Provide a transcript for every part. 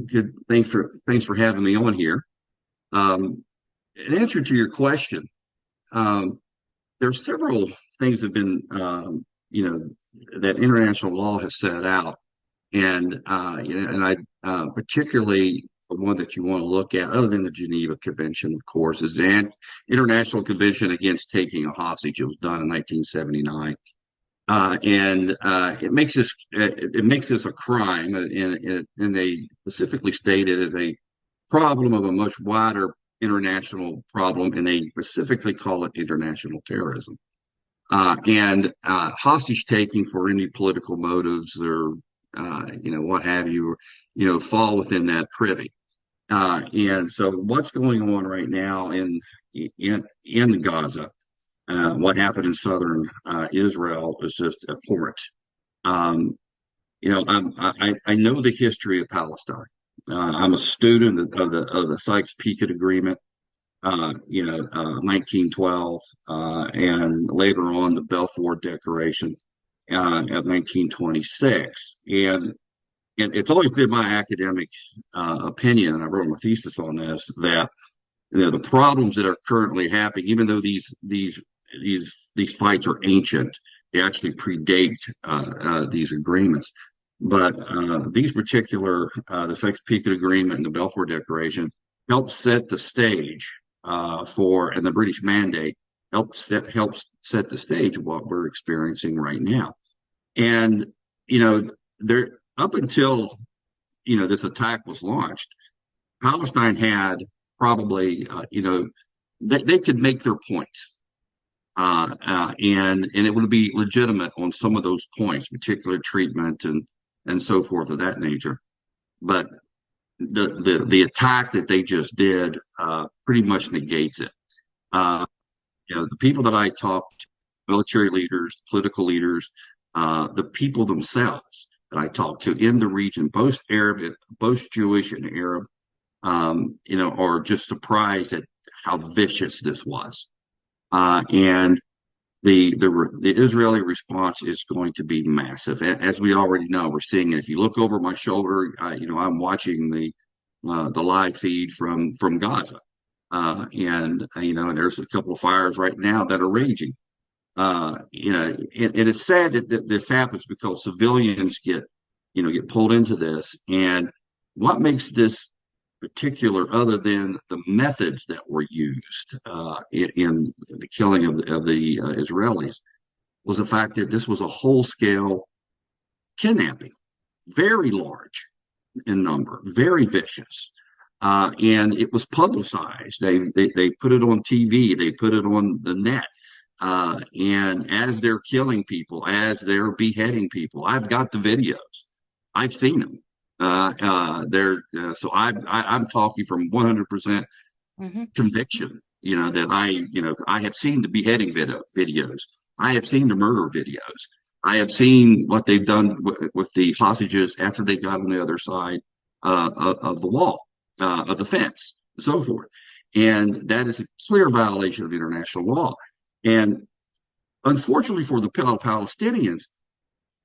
Good. Thanks for having me on here. In answer to your question, um, there's several things that have been, that international law has set out, and I particularly the one that you want to look at, other than the Geneva Convention, of course, is the International Convention Against Taking a Hostage. It was done in 1979. And it makes this a crime, and they specifically state it as a problem of a much wider international problem, and they specifically call it international terrorism. And hostage taking for any political motives or what have you, fall within that privy. And so, what's going on right now in Gaza? What happened in southern Israel is just abhorrent. Um, I know the history of Palestine. I'm a student of the Sykes-Picot Agreement, 1912, and later on the Balfour Declaration of 1926. And it's always been my academic opinion, and I wrote my thesis on this, that the problems that are currently happening, even though these fights are ancient, they actually predate these agreements. But these particular, the Sykes-Picot Agreement and the Balfour Declaration, helped set the stage and the British Mandate helps set the stage of what we're experiencing right now. And there up until this attack was launched, Palestine had probably they could make their points, and it would be legitimate on some of those points, particular treatment and so forth of that nature. But the attack that they just did pretty much negates it. Uh, the people that I talked to, military leaders, political leaders, the people themselves that I talked to in the region, both Jewish and Arab, are just surprised at how vicious this was. And the Israeli response is going to be massive, as we already know. We're seeing it. If you look over my shoulder, I'm watching the live feed from Gaza, and there's a couple of fires right now that are raging. And it's sad that this happens because civilians get pulled into this. And what makes this particular, other than the methods that were used in the killing of the Israelis, was the fact that this was a whole scale kidnapping, very large in number, very vicious. And it was publicized. They put it on TV, they put it on the net. And as they're killing people, as they're beheading people, I've got the videos. I've seen them. So I'm talking from 100% Hmm. conviction. That I have seen the beheading videos. I have seen the murder videos. I have seen what they've done with the hostages after they got on the other side of the wall, of the fence, and so forth. And that is a clear violation of international law. And unfortunately for the Palestinians,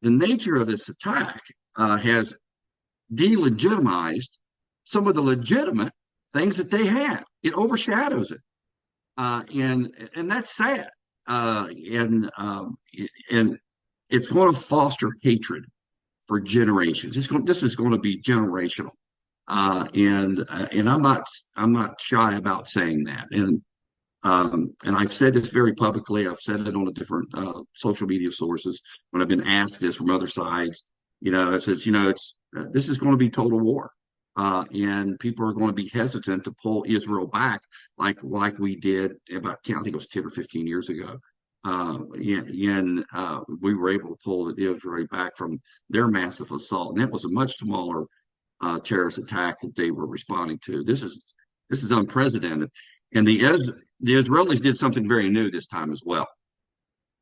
the nature of this attack has delegitimized some of the legitimate things that they had. It overshadows it, and that's sad. And it's going to foster hatred for generations. This is going to be generational, and I'm not shy about saying that. And I've said this very publicly. I've said it on the different social media sources when I've been asked this from other sides. It says, this is going to be total war, and people are going to be hesitant to pull Israel back like we did about 10, I think it was 10 or 15 years ago. We were able to pull the Israel back from their massive assault, and that was a much smaller terrorist attack that they were responding to. This is unprecedented, and the Israelis did something very new this time as well.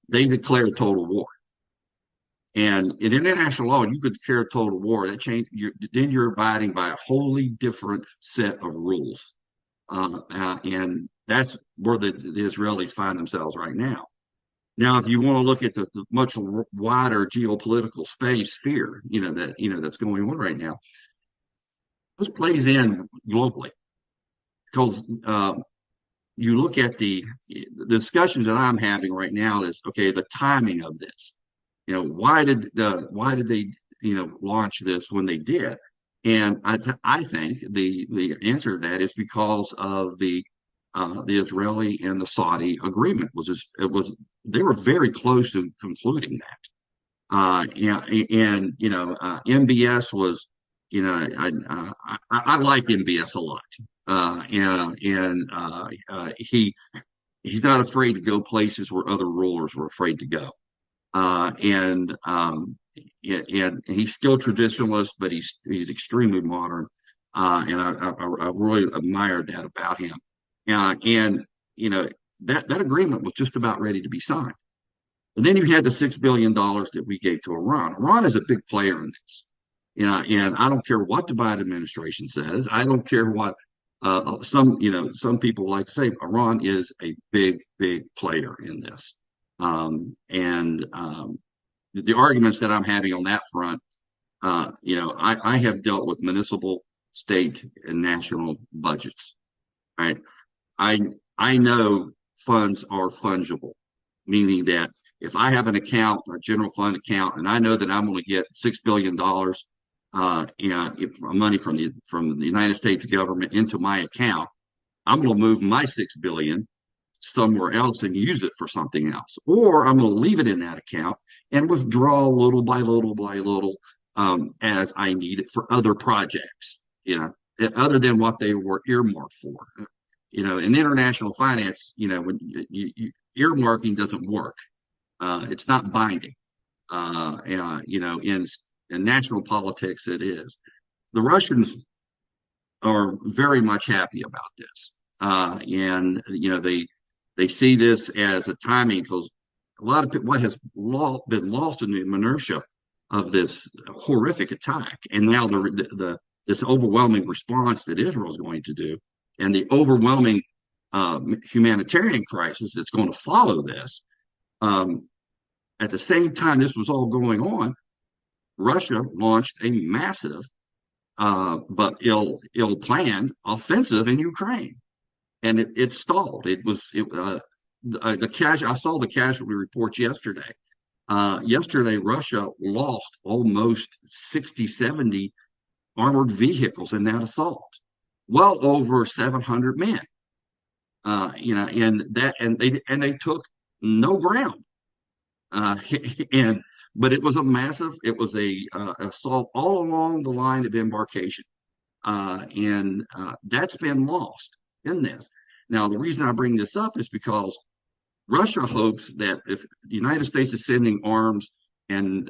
They declared total war. And in international law, you could declare total war. Then you're abiding by a wholly different set of rules. And that's where the Israelis find themselves right now. Now, if you want to look at the much wider geopolitical sphere, that's going on right now, this plays in globally because you look at the discussions that I'm having right now is okay, the timing of this. Why did they launch this when they did? And I think the answer to that is because of the Israeli and the Saudi agreement was just, it was they were very close to concluding that. MBS was, I like MBS a lot. He's not afraid to go places where other rulers were afraid to go. And he's still traditionalist, but he's extremely modern. And I really admired that about him. And that agreement was just about ready to be signed. And then you had the $6 billion that we gave to Iran. Iran is a big player in this. And I don't care what the Biden administration says. I don't care what some people like to say. Iran is a big, big player in this. The arguments that I'm having on that front, I have dealt with municipal, state, and national budgets. Right? I I know funds are fungible, meaning that if I have an account, a general fund account, and I know that I'm going to get $6 billion money from the United States government into my account, I'm going to move my $6 billion somewhere else and use it for something else, or I'm going to leave it in that account and withdraw little by little by little as I need it for other projects. Other than what they were earmarked for. In international finance, when earmarking doesn't work. It's not binding. In national politics, it is. The Russians are very much happy about this, and they see this as a timing because a lot of what has been lost in the minutia of this horrific attack, and now this overwhelming response that Israel is going to do, and the overwhelming humanitarian crisis that's going to follow this. At the same time this was all going on, Russia launched a massive but ill-planned offensive in Ukraine, and it stalled. The casual. I saw the casualty reports yesterday. Yesterday, Russia lost almost 60, 70 armored vehicles in that assault, well over 700 men. And they took no ground. But it was a assault all along the line of embarkation, and that's been lost in this. Now, the reason I bring this up is because Russia hopes that if the United States is sending arms, and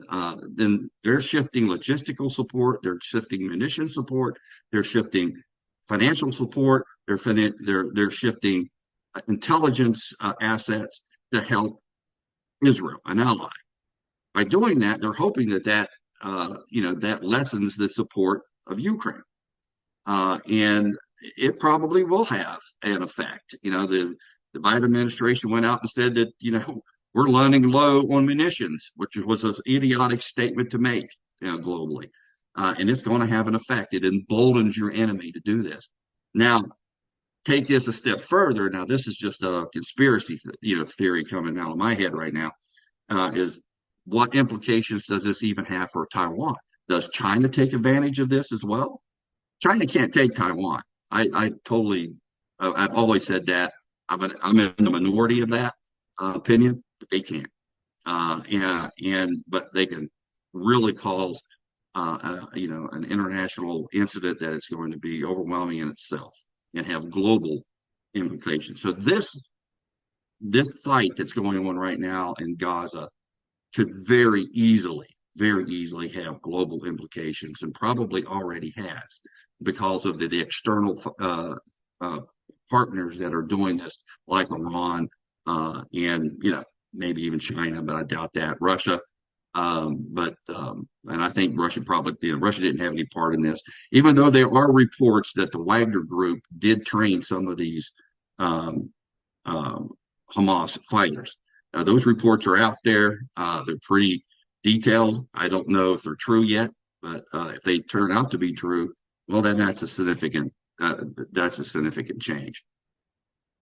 then they're shifting logistical support, they're shifting munition support, they're shifting financial support, they're shifting intelligence assets to help Israel, an ally. By doing that, they're hoping that lessens the support of Ukraine, and it probably will have an effect. The Biden administration went out and said that we're running low on munitions, which was an idiotic statement to make globally, and it's going to have an effect. It emboldens your enemy to do this. Now, take this a step further. Now, this is just a conspiracy theory coming out of my head right now. Is what implications does this even have for Taiwan? Does China take advantage of this as well? China can't take Taiwan. I've always said that. I'm in the minority of that opinion, but they can't. But they can really cause an international incident that is going to be overwhelming in itself and have global implications. So this fight that's going on right now in Gaza could very easily have global implications, and probably already has, because of the external partners that are doing this, like Iran, and maybe even China, but I doubt that. Russia, and I think Russia Russia didn't have any part in this, even though there are reports that the Wagner Group did train some of these Hamas fighters. Those reports are out there. They're pretty detailed. I don't know if they're true yet, but if they turn out to be true, Well, then that's a significant change.